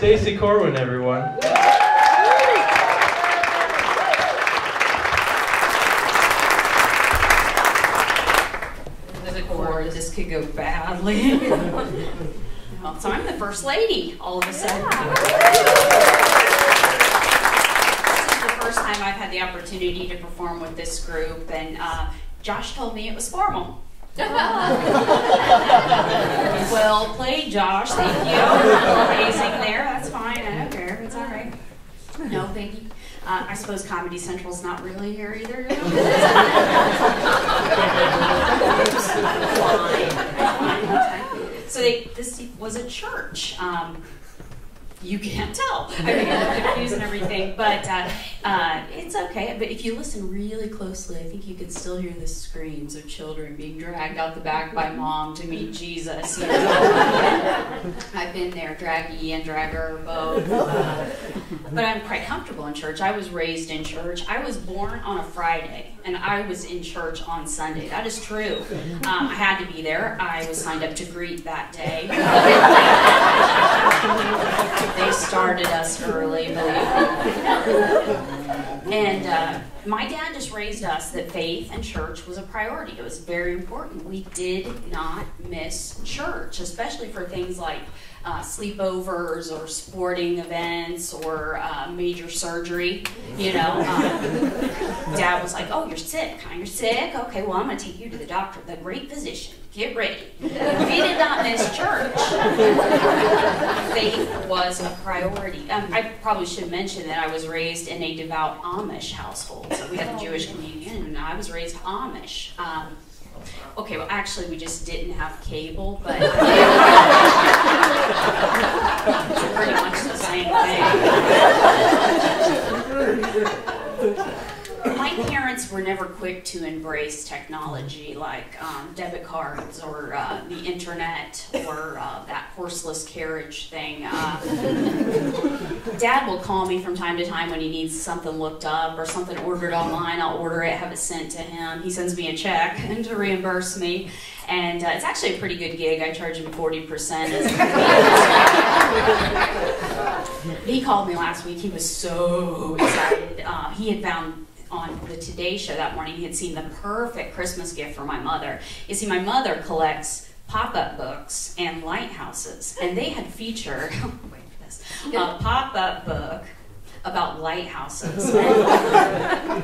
Stacy Corwin, everyone. This could go badly. So I'm the first lady all of a sudden. This is the first time I've had the opportunity to perform with this group, and Josh told me it was formal. Well played, Josh. Thank you. Amazing there. That's fine. I don't care. It's all right. No, thank you. I suppose Comedy Central's not really here either. So this was a church. You can't tell. I mean, I'm confused and everything, but it's okay. But if you listen really closely, I think you could still hear the screams of children being dragged out the back by mom to meet Jesus. You know? I've been there, draggy and dragger both. But I'm quite comfortable in church. I was raised in church. I was born on a Friday, and I was in church on Sunday. That is true. I had to be there. I was signed up to greet that day. They started us early, believe me. And my dad just raised us that faith and church was a priority. It was very important. We did not miss church, especially for things like sleepovers or sporting events or major surgery. You know, Dad was like, "Oh, you're sick. You're sick. Okay, well, I'm going to take you to the doctor, the great physician. Get ready." We did not miss church. Faith was a priority. I probably should mention that I was raised in a devout Amish household. So we had the Jewish communion, and I was raised Amish. Okay, well, actually, we just didn't have cable, but it's pretty much the same thing. My parents were never quick to embrace technology like debit cards or the internet or that horseless carriage thing. Dad will call me from time to time when he needs something looked up or something ordered online. I'll order it, have it sent to him. He sends me a check to reimburse me. And it's actually a pretty good gig. I charge him 40%. He called me last week. He was so excited. He had found on the Today Show that morning, he had seen the perfect Christmas gift for my mother. You see, my mother collects pop-up books and lighthouses, and they had featured, wait for this, a pop-up book about lighthouses. Yeah,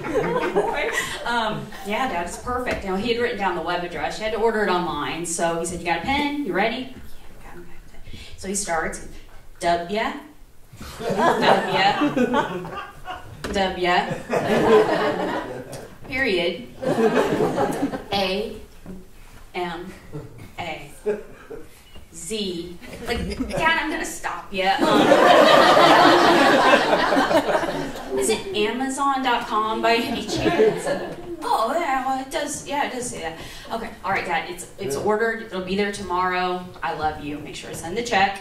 Dad, it's perfect. Now, he had written down the web address. You had to order it online, so he said, "You got a pen? You ready?" Yeah, okay. So he starts, W, period, A, M, A, Z. Like, Dad, I'm gonna stop you. Is it Amazon.com by any chance? Oh, yeah, well, it does. Yeah, it does say that. Okay, all right, Dad. It's ordered. It'll be there tomorrow. I love you. Make sure to send the check.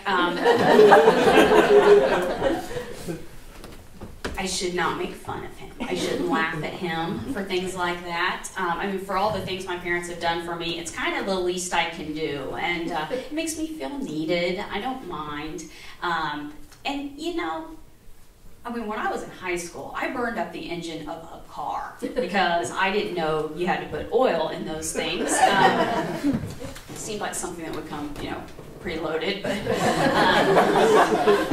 I should not make fun of him. I shouldn't laugh at him for things like that. I mean, for all the things my parents have done for me, it's kind of the least I can do. And it makes me feel needed. I don't mind. And, you know, I mean, when I was in high school, I burned up the engine of a car because I didn't know you had to put oil in those things. It seemed like something that would come, you know, preloaded, but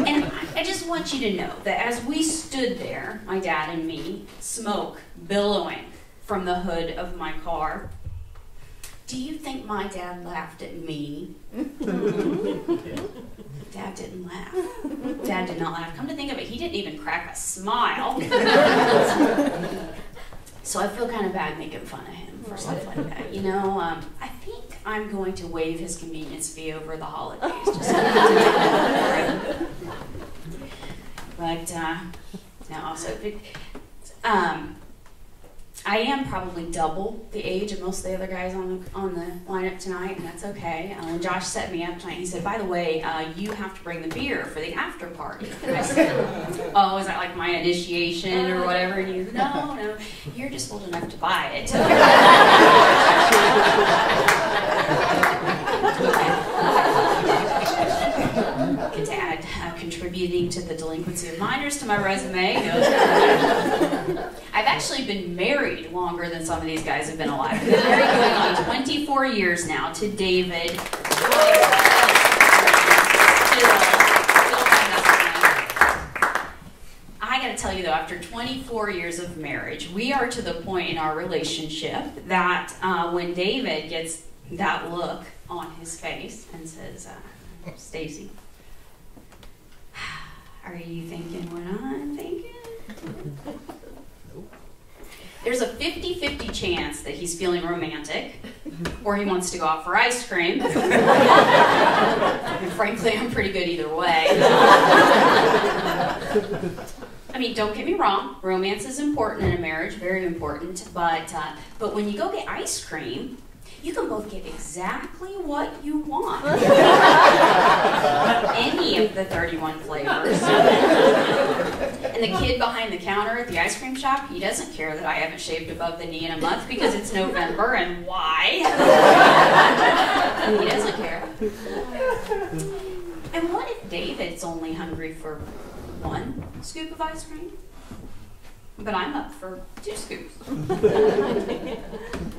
and I just want you to know that as we stood there, my dad and me, smoke billowing from the hood of my car, do you think my dad laughed at me? Dad didn't laugh. Dad did not laugh. Come to think of it, he didn't even crack a smile. So I feel kind of bad making fun of him for stuff like that. You know, I think I'm going to waive his convenience fee over the holidays. Just but no, also, I am probably double the age of most of the other guys on the lineup tonight, and that's okay. When Josh set me up tonight, he said, "By the way, you have to bring the beer for the after party." And I said, "Oh, is that like my initiation or whatever?" And he said, "No, you're just old enough to buy it." Good to add contributing to the delinquency of minors to my resume. I've actually been married longer than some of these guys have been alive. I've been married going on 24 years now to David. I gotta tell you though, after 24 years of marriage, we are to the point in our relationship that when David gets that look on his face and says, Stacy, are you thinking what I'm thinking? There's a 50-50 chance that he's feeling romantic or he wants to go out for ice cream. And frankly, I'm pretty good either way. I mean, don't get me wrong, romance is important in a marriage, very important, but when you go get ice cream, you can both get exactly what you want. Any of the 31 flavors. And the kid behind the counter at the ice cream shop, he doesn't care that I haven't shaved above the knee in a month because it's November, and why? He doesn't care. And what if David's only hungry for 1 scoop of ice cream? But I'm up for 2 scoops.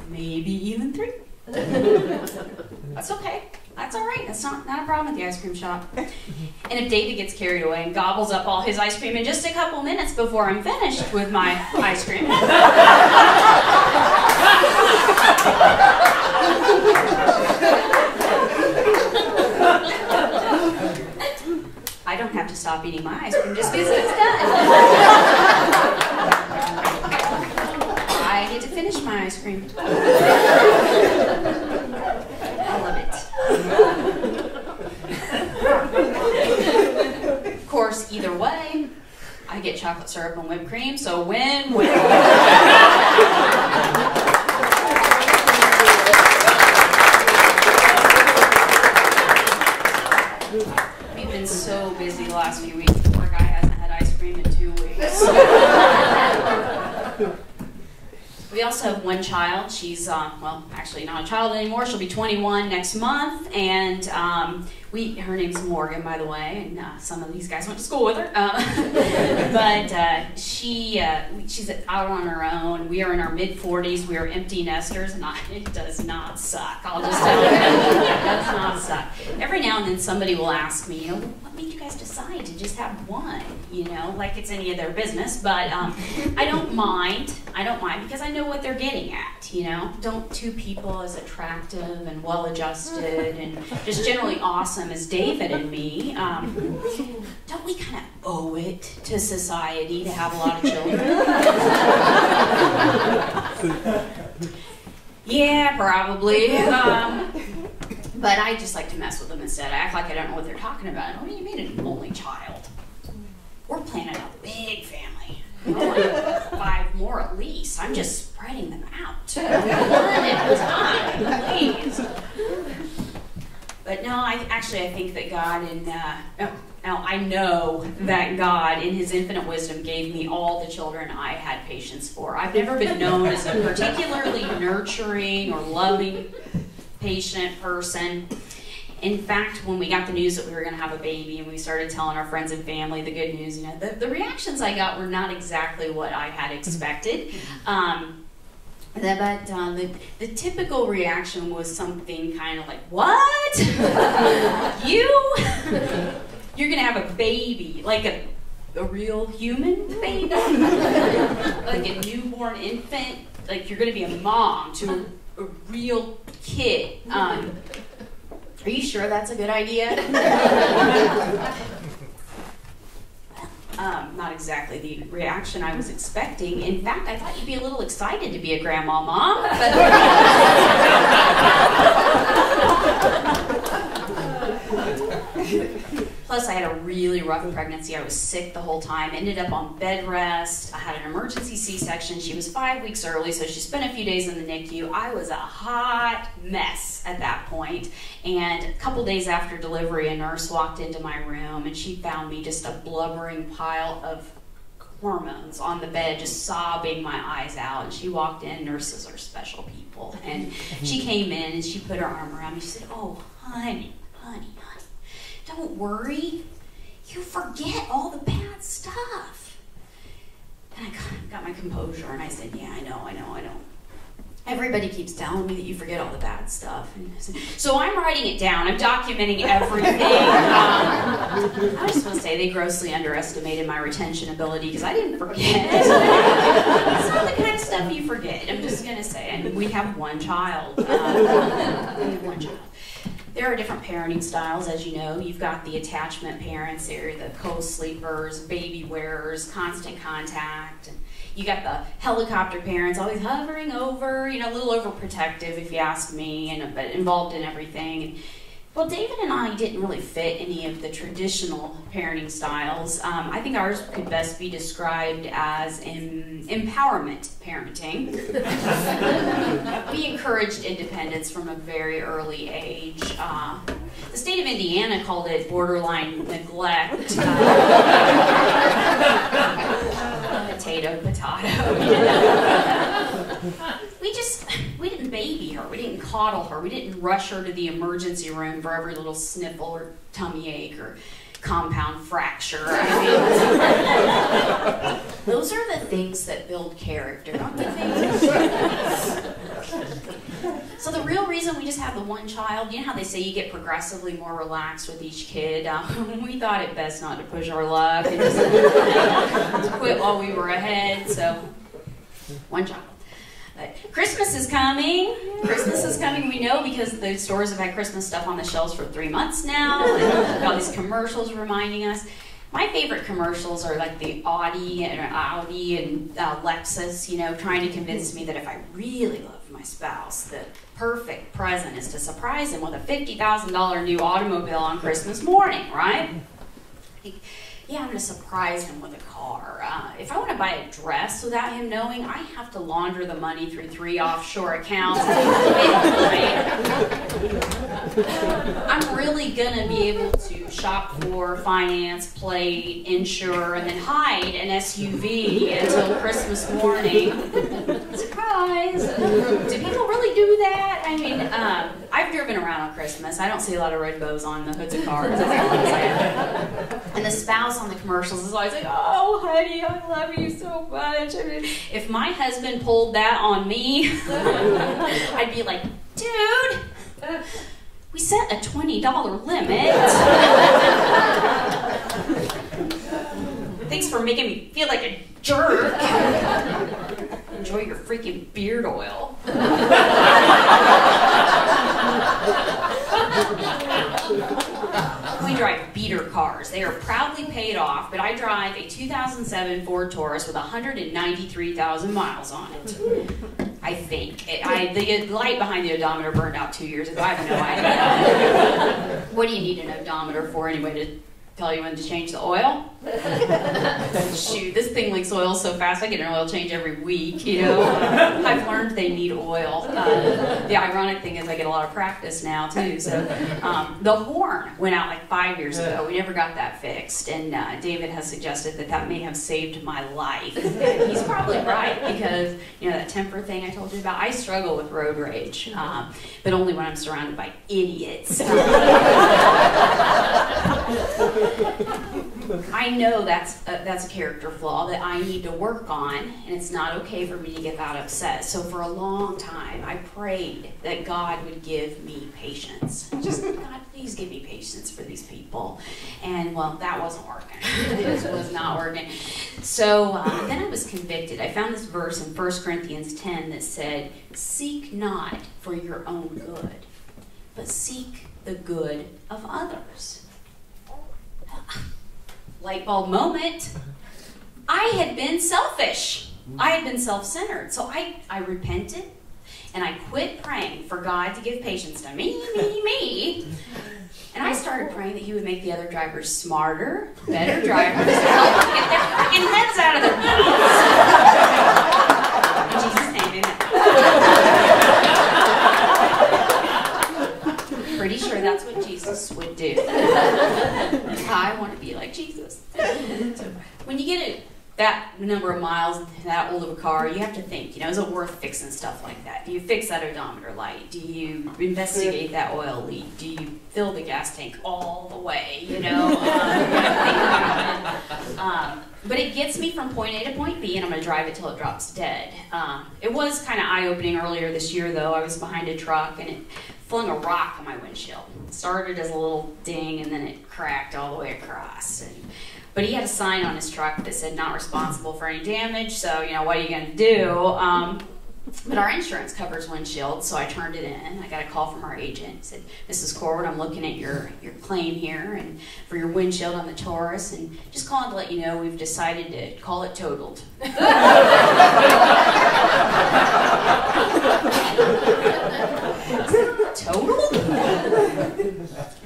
Maybe even 3. That's okay. That's all right. That's not a problem at the ice cream shop. And if David gets carried away and gobbles up all his ice cream in just a couple minutes before I'm finished with my ice cream, I don't have to stop eating my ice cream just because it's done. I get to finish my ice cream. I love it. Of course, either way, I get chocolate syrup and whipped cream, so win-win. We've been so busy the last few weeks. The poor guy hasn't had ice cream in 2 weeks. We also have 1 child. She's, well, actually not a child anymore. She'll be 21 next month, and her name's Morgan, by the way, and some of these guys went to school with her. But she's out on her own. We are in our mid-40s. We are empty nesters, and it does not suck. I'll just tell you, it does not suck. Every now and then somebody will ask me, what made you guys decide to just have 1? Like it's any of their business, but I don't mind. I don't mind because I know what they're getting at, Don't 2 people as attractive and well-adjusted and just generally awesome as David and me, don't we kind of owe it to society to have a lot of children? Yeah, probably. But I just like to mess with them instead. I act like I don't know what they're talking about. What do you mean an only child? We're planning a big family. Like 5 more at least. I'm just spreading them out. 1 at a time, please. But no, I think that God I know that God, in His infinite wisdom, gave me all the children I had patience for. I've never been known as a particularly nurturing or loving, patient person. In fact, when we got the news that we were going to have a baby and we started telling our friends and family the good news, the reactions I got were not exactly what I had expected. But the typical reaction was something kind of like, what? You're going to have a baby, like a real human baby? Like a newborn infant? Like you're going to be a mom to a real kid? Are you sure that's a good idea? Not exactly the reaction I was expecting. In fact, I thought you'd be a little excited to be a grandma, Mom. Plus, I had a really rough pregnancy. I was sick the whole time, ended up on bed rest. I had an emergency C-section. She was 5 weeks early, so she spent a few days in the NICU. I was a hot mess at that point. And a couple days after delivery, a nurse walked into my room, and she found me just a blubbering pile of hormones on the bed, just sobbing my eyes out. And she walked in. Nurses are special people. And she came in, and she put her arm around me. She said, "Oh, honey, don't worry. composure, and I said, yeah, I know. Everybody keeps telling me that you forget all the bad stuff. So I'm writing it down. I'm documenting everything. I just want to say they grossly underestimated my retention ability because I didn't forget. It's not the kind of stuff you forget. I'm just going to say. And we have one child. There are different parenting styles, as you know. You've got the attachment parents, they're the co-sleepers, baby wearers, constant contact. And you got the helicopter parents, always hovering over, a little overprotective if you ask me, but involved in everything. And, well, David and I didn't really fit any of the traditional parenting styles. I think ours could best be described as empowerment parenting. We encouraged independence from a very early age. The state of Indiana called it borderline neglect. Potato. We didn't baby her. We didn't coddle her. We didn't rush her to the emergency room for every little sniffle or tummy ache or compound fracture. Those are the things that build character, don't you think? So the real reason we just have the one child, you know how they say you get progressively more relaxed with each kid? We thought it best not to push our luck and just quit while we were ahead, so one child. But Christmas is coming. Christmas is coming, we know, because the stores have had Christmas stuff on the shelves for 3 months now. And all these commercials reminding us. My favorite commercials are like the Audi and Lexus, trying to convince me that if I really love my spouse, the perfect present is to surprise him with a $50,000 new automobile on Christmas morning, right? Yeah, I'm going to surprise him with a car. If I want to buy a dress without him knowing, I have to launder the money through 3 offshore accounts. I'm really going to be able to shop for, finance, plate, insure, and then hide an SUV until Christmas morning. Surprise! Do people really do that? I mean, I've driven around on Christmas. I don't see a lot of red bows on the hoods of cars. That's all I'm saying. And the spouse on the commercials is always like, oh, honey, I love you so much. I mean, if my husband pulled that on me, I'd be like, dude, we set a $20 limit. Thanks for making me feel like a jerk. Enjoy your freaking beard oil. We drive beater cars. They are proudly paid off, but I drive a 2007 Ford Taurus with 193,000 miles on it. I think. The light behind the odometer burned out 2 years ago. I have no idea. What do you need an odometer for anyway, to tell you when to change the oil? Shoot, this thing leaks oil so fast, I get an oil change every week, I've learned they need oil. The ironic thing is I get a lot of practice now, too. So the horn went out like 5 years ago. We never got that fixed. And David has suggested that may have saved my life. And he's probably right, because, that temper thing I told you about, I struggle with road rage, but only when I'm surrounded by idiots. I know that's a character flaw that I need to work on, and it's not okay for me to get that upset. So for a long time, I prayed that God would give me patience. Just, God, please give me patience for these people. And, well, that wasn't working. It was not working. So then I was convicted. I found this verse in 1 Corinthians 10 that said, "Seek not for your own good, but seek the good of others." Light bulb moment. I had been selfish. I had been self-centered. So I repented, and I quit praying for God to give patience to me. And I started praying that He would make the other drivers smarter, better drivers, to help them get their freaking heads out of their butts. In Jesus' name, amen. Pretty sure that's what Jesus would do. I want to be like Jesus. So when you get that number of miles, that old of a car, you have to think, is it worth fixing stuff like that? Do you fix that odometer light? Do you investigate that oil leak? Do you fill the gas tank all the way? But it gets me from point A to point B, and I'm going to drive it till it drops dead. It was kind of eye-opening earlier this year, though. I was behind a truck, and it flung a rock on my windshield. It started as a little ding, and then it cracked all the way across. But he had a sign on his truck that said, "Not responsible for any damage," so, you know, what are you going to do? But our insurance covers windshield, so I turned it in. I got a call from our agent. He said, "Mrs. Corwin, I'm looking at your claim here and for your windshield on the Taurus, and just calling to let you know we've decided to call it totaled." Totaled?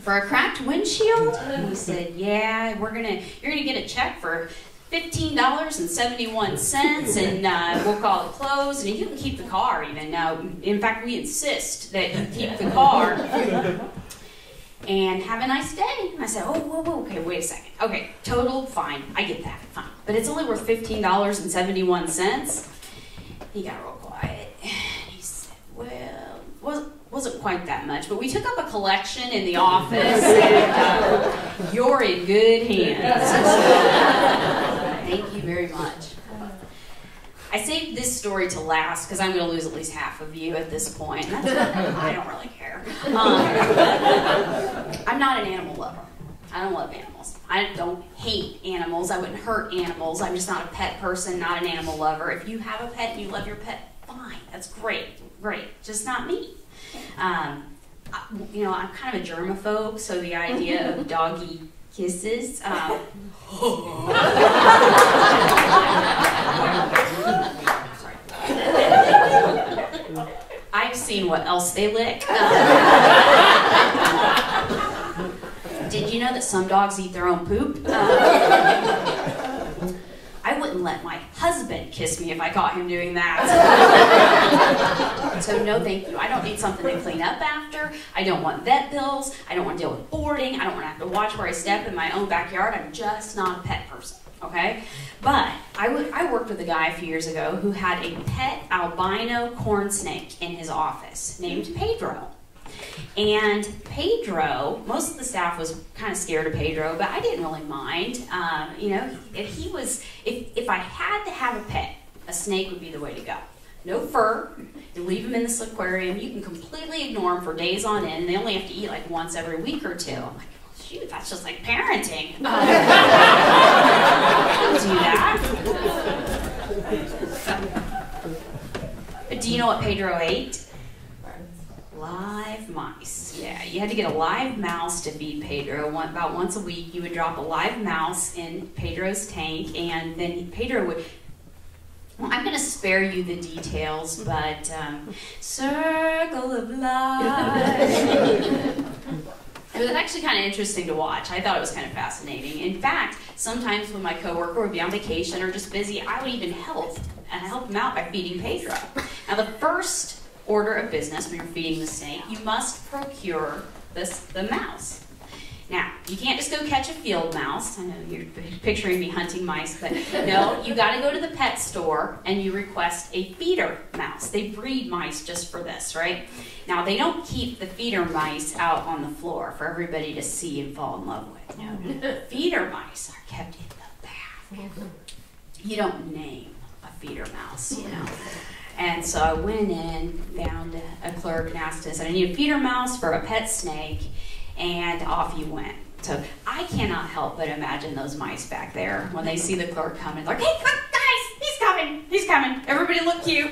For a cracked windshield? And he said, "Yeah, you're gonna get a check for $15.71, and we'll call it closed, and you can keep the car even. In fact, we insist that you keep the car, and have a nice day." And I said, whoa, okay, wait a second. Okay, total, fine, I get that, fine. But it's only worth $15.71. He got real quiet. He said, "Well, wasn't quite that much, but we took up a collection in the office, and you're in good hands. So, thank you very much." I saved this story to last because I'm going to lose at least half of you at this point. And I don't really care. I'm not an animal lover. I don't love animals. I don't hate animals. I wouldn't hurt animals. I'm just not a pet person, not an animal lover. If you have a pet and you love your pet, fine. That's great. Just not me. You know, I'm kind of a germaphobe, so the idea of doggy kisses. I've seen what else they lick. Did you know that some dogs eat their own poop? I wouldn't let my husband kiss me if I caught him doing that. So no thank you. I don't need something to clean up after. I don't want vet bills. I don't want to deal with boarding. I don't want to have to watch where I step in my own backyard. I'm just not a pet person, okay? But I worked with a guy a few years ago who had a pet albino corn snake in his office named Pedro. And Pedro, most of the staff was kind of scared of Pedro, but I didn't really mind. You know, if I had to have a pet, a snake would be the way to go. No fur. You leave them in this aquarium. You can completely ignore them for days on end. They only have to eat like once every week or two. I'm like, well, shoot, that's just like parenting. I don't do that. But do you know what Pedro ate? Live mice. Yeah, you had to get a live mouse to feed Pedro. About once a week, you would drop a live mouse in Pedro's tank, and then Pedro would... Well, I'm going to spare you the details, but circle of life. It was actually kind of interesting to watch. I thought it was kind of fascinating. In fact, sometimes when my coworker would be on vacation or just busy, I would even help him out by feeding Pedro. Now, the first order of business when you're feeding the snake, you must procure the mouse. Now, you can't just go catch a field mouse. I know you're picturing me hunting mice, but no, you got to go to the pet store and you request a feeder mouse. They breed mice just for this, right? Now, they don't keep the feeder mice out on the floor for everybody to see and fall in love with. No, feeder mice are kept in the back. You don't name a feeder mouse, you know. And so I went in, found a clerk and asked him, I said, "I need a feeder mouse for a pet snake," and off you went. So I cannot help but imagine those mice back there when they see the clerk coming, like, "Hey, guys, he's coming, everybody look cute."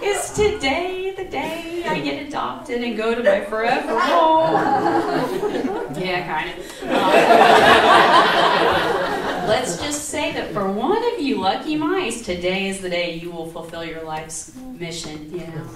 Is today the day I get adopted and go to my forever home? Yeah, kind of. Let's just say that for one of you lucky mice, today is the day you will fulfill your life's mission, you know.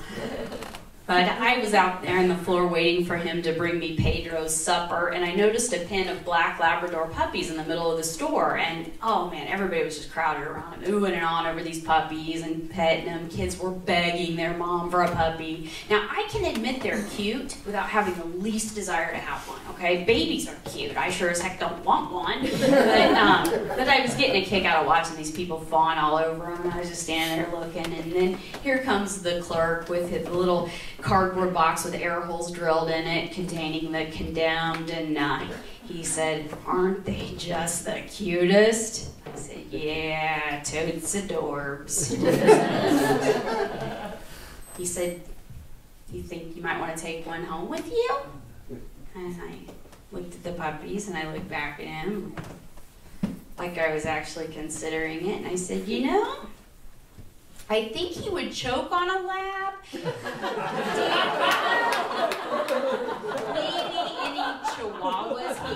But I was out there on the floor waiting for him to bring me Pedro's supper, and I noticed a pen of black Labrador puppies in the middle of the store, and oh man, everybody was just crowded around him, oohing and on over these puppies and petting them. Kids were begging their mom for a puppy. Now, I can admit they're cute without having the least desire to have one, okay? Babies are cute. I sure as heck don't want one. But I was getting a kick out of watching these people fawn all over them, and I was just standing there looking, and then here comes the clerk with his little cardboard box with air holes drilled in it containing the condemned, and he said, "Aren't they just the cutest?" I said, "Yeah, totes adorbs." He said, "You think you might want to take one home with you?" And I looked at the puppies and I looked back at him like I was actually considering it, and I said, "You know, I think he would choke on a lab." Maybe any chihuahuas he